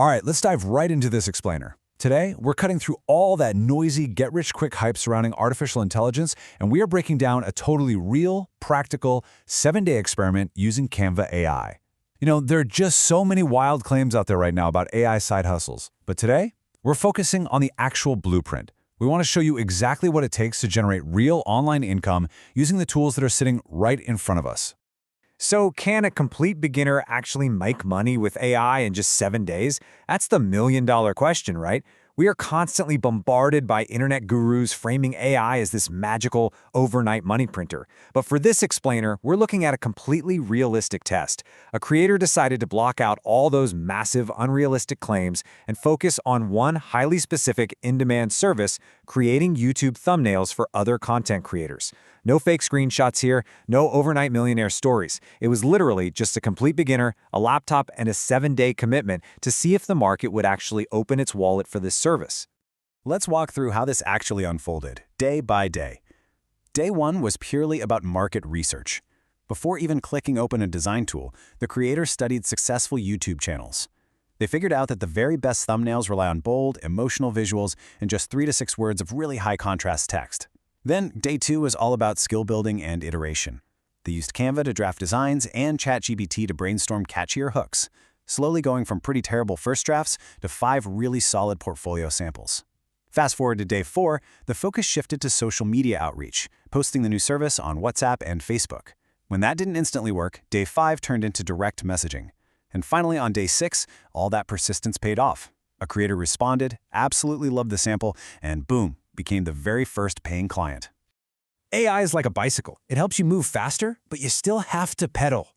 All right, let's dive right into this explainer. Today, we're cutting through all that noisy, get-rich-quick hype surrounding artificial intelligence, and we are breaking down a totally real, practical, 7-day experiment using Canva AI. There are just so many wild claims out there right now about AI side hustles. But today, we're focusing on the actual blueprint. We want to show you exactly what it takes to generate real online income using the tools that are sitting right in front of us. So can a complete beginner actually make money with AI in just 7 days? That's the million-dollar question, right? We are constantly bombarded by internet gurus framing AI as this magical overnight money printer. But for this explainer, we're looking at a completely realistic test. A creator decided to block out all those massive, unrealistic claims and focus on one highly specific in-demand service, creating YouTube thumbnails for other content creators. No fake screenshots here, no overnight millionaire stories. It was literally just a complete beginner, a laptop, and a 7-day commitment to see if the market would actually open its wallet for this service. Let's walk through how this actually unfolded, day by day. Day 1 was purely about market research. Before even clicking open a design tool, the creator studied successful YouTube channels. They figured out that the very best thumbnails rely on bold, emotional visuals and just 3 to 6 words of really high-contrast text. Then, day 2 was all about skill building and iteration. They used Canva to draft designs and ChatGPT to brainstorm catchier hooks, slowly going from pretty terrible first drafts to 5 really solid portfolio samples. Fast forward to day 4, the focus shifted to social media outreach, posting the new service on WhatsApp and Facebook. When that didn't instantly work, day 5 turned into direct messaging. And finally, on day 6, all that persistence paid off. A creator responded, absolutely loved the sample, and boom, became the very first paying client. AI is like a bicycle. It helps you move faster, but you still have to pedal.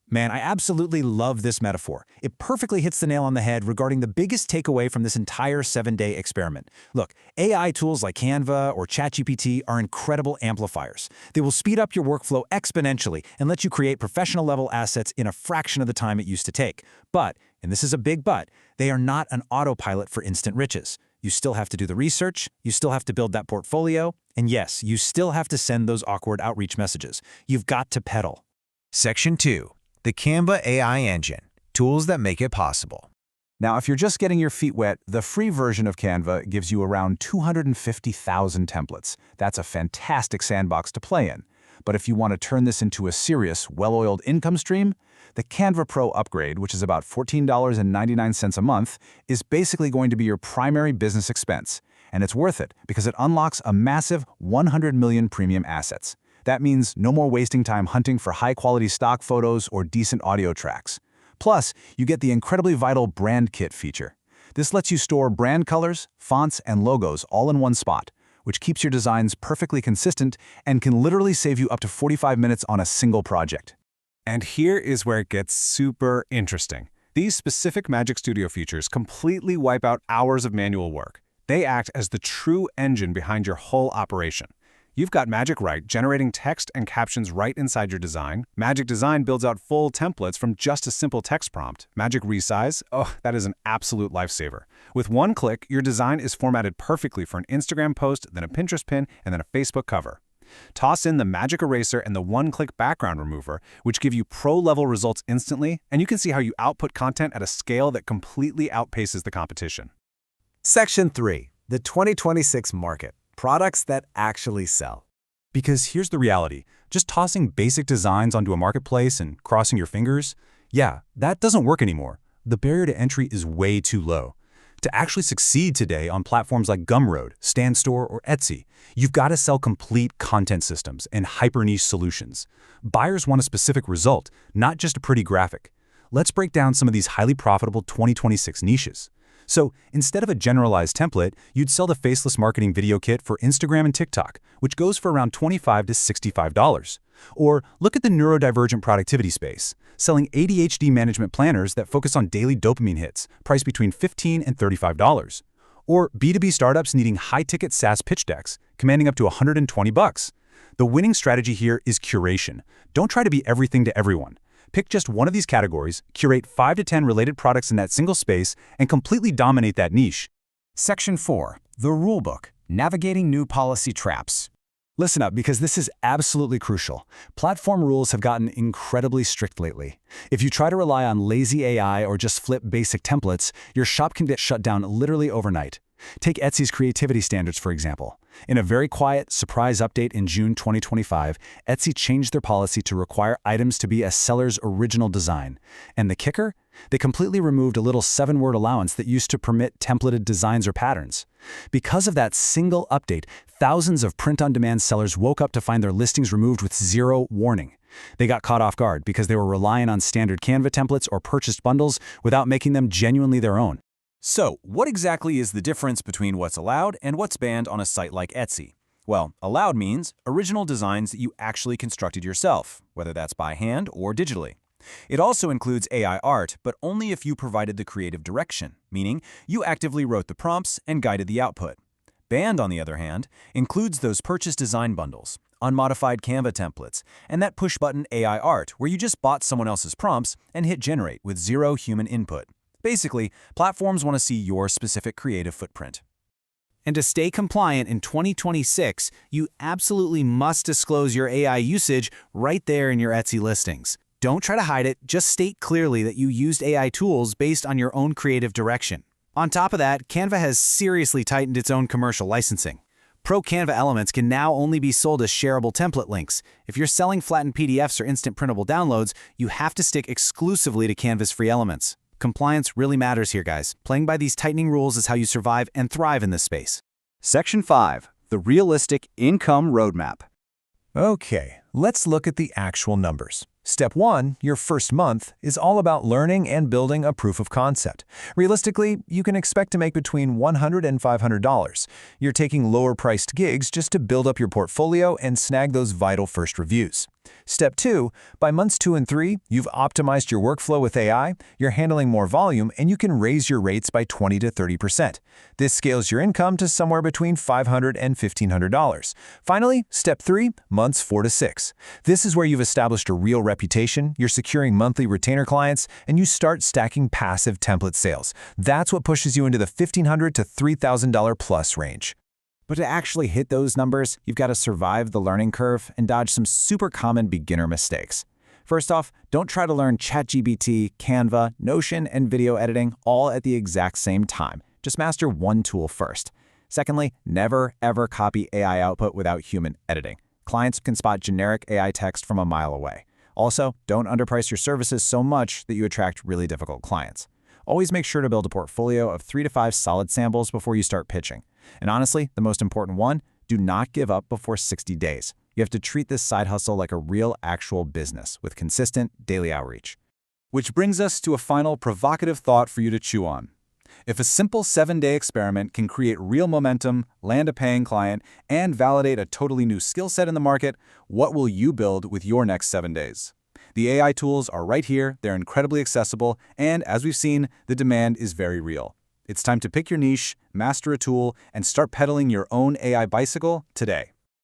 Man, I absolutely love this metaphor. It perfectly hits the nail on the head regarding the biggest takeaway from this entire 7-day experiment. Look, AI tools like Canva or ChatGPT are incredible amplifiers. They will speed up your workflow exponentially and let you create professional-level assets in a fraction of the time it used to take. But, and this is a big but, they are not an autopilot for instant riches. You still have to do the research, you still have to build that portfolio, and yes, you still have to send those awkward outreach messages. You've got to pedal. Section 2. The Canva AI Engine. Tools that make it possible. Now, if you're just getting your feet wet, the free version of Canva gives you around 250,000 templates. That's a fantastic sandbox to play in. But if you want to turn this into a serious, well-oiled income stream, the Canva Pro upgrade, which is about $14.99 a month, is basically going to be your primary business expense. And it's worth it because it unlocks a massive 100 million premium assets. That means no more wasting time hunting for high-quality stock photos or decent audio tracks. Plus, you get the incredibly vital Brand Kit feature. This lets you store brand colors, fonts, and logos all in one spot, which keeps your designs perfectly consistent and can literally save you up to 45 minutes on a single project. And here is where it gets super interesting. These specific Magic Studio features completely wipe out hours of manual work. They act as the true engine behind your whole operation. You've got Magic Write generating text and captions right inside your design. Magic Design builds out full templates from just a simple text prompt. Magic Resize, that is an absolute lifesaver. With one click, your design is formatted perfectly for an Instagram post, then a Pinterest pin, and then a Facebook cover. Toss in the Magic Eraser and the one-click background remover, which give you pro-level results instantly, and you can see how you output content at a scale that completely outpaces the competition. Section 3. The 2026 market. Products that actually sell. Because here's the reality. Just tossing basic designs onto a marketplace and crossing your fingers, that doesn't work anymore. The barrier to entry is way too low. To actually succeed today on platforms like Gumroad, StanStore, or Etsy, you've got to sell complete content systems and hyper-niche solutions. Buyers want a specific result, not just a pretty graphic. Let's break down some of these highly profitable 2026 niches. So instead of a generalized template, you'd sell the faceless marketing video kit for Instagram and TikTok, which goes for around $25 to $65. Or look at the neurodivergent productivity space, selling ADHD management planners that focus on daily dopamine hits, priced between $15 and $35. Or B2B startups needing high-ticket SaaS pitch decks, commanding up to $120. The winning strategy here is curation. Don't try to be everything to everyone. Pick just one of these categories, curate 5 to 10 related products in that single space, and completely dominate that niche. Section 4. The Rulebook. Navigating New Policy Traps. Listen up, because this is absolutely crucial. Platform rules have gotten incredibly strict lately. If you try to rely on lazy AI or just flip basic templates, your shop can get shut down literally overnight. Take Etsy's creativity standards, for example. In a very quiet, surprise update in June 2025, Etsy changed their policy to require items to be a seller's original design. And the kicker? They completely removed a little 7-word allowance that used to permit templated designs or patterns. Because of that single update, thousands of print-on-demand sellers woke up to find their listings removed with zero warning. They got caught off guard because they were relying on standard Canva templates or purchased bundles without making them genuinely their own. So, what exactly is the difference between what's allowed and what's banned on a site like Etsy? Well, allowed means original designs that you actually constructed yourself, whether that's by hand or digitally. It also includes AI art, but only if you provided the creative direction, meaning you actively wrote the prompts and guided the output. Banned, on the other hand, includes those purchased design bundles, unmodified Canva templates, and that push-button AI art where you just bought someone else's prompts and hit generate with zero human input. Basically, platforms want to see your specific creative footprint. And to stay compliant in 2026, you absolutely must disclose your AI usage right there in your Etsy listings. Don't try to hide it, just state clearly that you used AI tools based on your own creative direction. On top of that, Canva has seriously tightened its own commercial licensing. Pro Canva elements can now only be sold as shareable template links. If you're selling flattened PDFs or instant printable downloads, you have to stick exclusively to Canva's free elements. Compliance really matters here, guys. Playing by these tightening rules is how you survive and thrive in this space. Section 5. The Realistic Income Roadmap. Okay, let's look at the actual numbers. Step 1, your first month, is all about learning and building a proof of concept. Realistically, you can expect to make between $100 and $500. You're taking lower-priced gigs just to build up your portfolio and snag those vital first reviews. Step 2, by months 2 and 3, you've optimized your workflow with AI, you're handling more volume, and you can raise your rates by 20 to 30%. This scales your income to somewhere between $500 and $1,500. Finally, Step 3, months 4 to 6. This is where you've established a real reputation, you're securing monthly retainer clients, and you start stacking passive template sales. That's what pushes you into the $1,500 to $3,000 plus range. But to actually hit those numbers, you've got to survive the learning curve and dodge some super common beginner mistakes. First off, don't try to learn ChatGPT, Canva, Notion, and video editing all at the exact same time. Just master one tool first. Secondly, never ever copy AI output without human editing. Clients can spot generic AI text from a mile away. Also, don't underprice your services so much that you attract really difficult clients. Always make sure to build a portfolio of 3 to 5 solid samples before you start pitching. And honestly, the most important one, do not give up before 60 days. You have to treat this side hustle like a real, actual business with consistent daily outreach. Which brings us to a final provocative thought for you to chew on. If a simple 7-day experiment can create real momentum, land a paying client, and validate a totally new skill set in the market, what will you build with your next 7 days? The AI tools are right here, they're incredibly accessible, and as we've seen, the demand is very real. It's time to pick your niche, master a tool, and start pedaling your own AI bicycle today.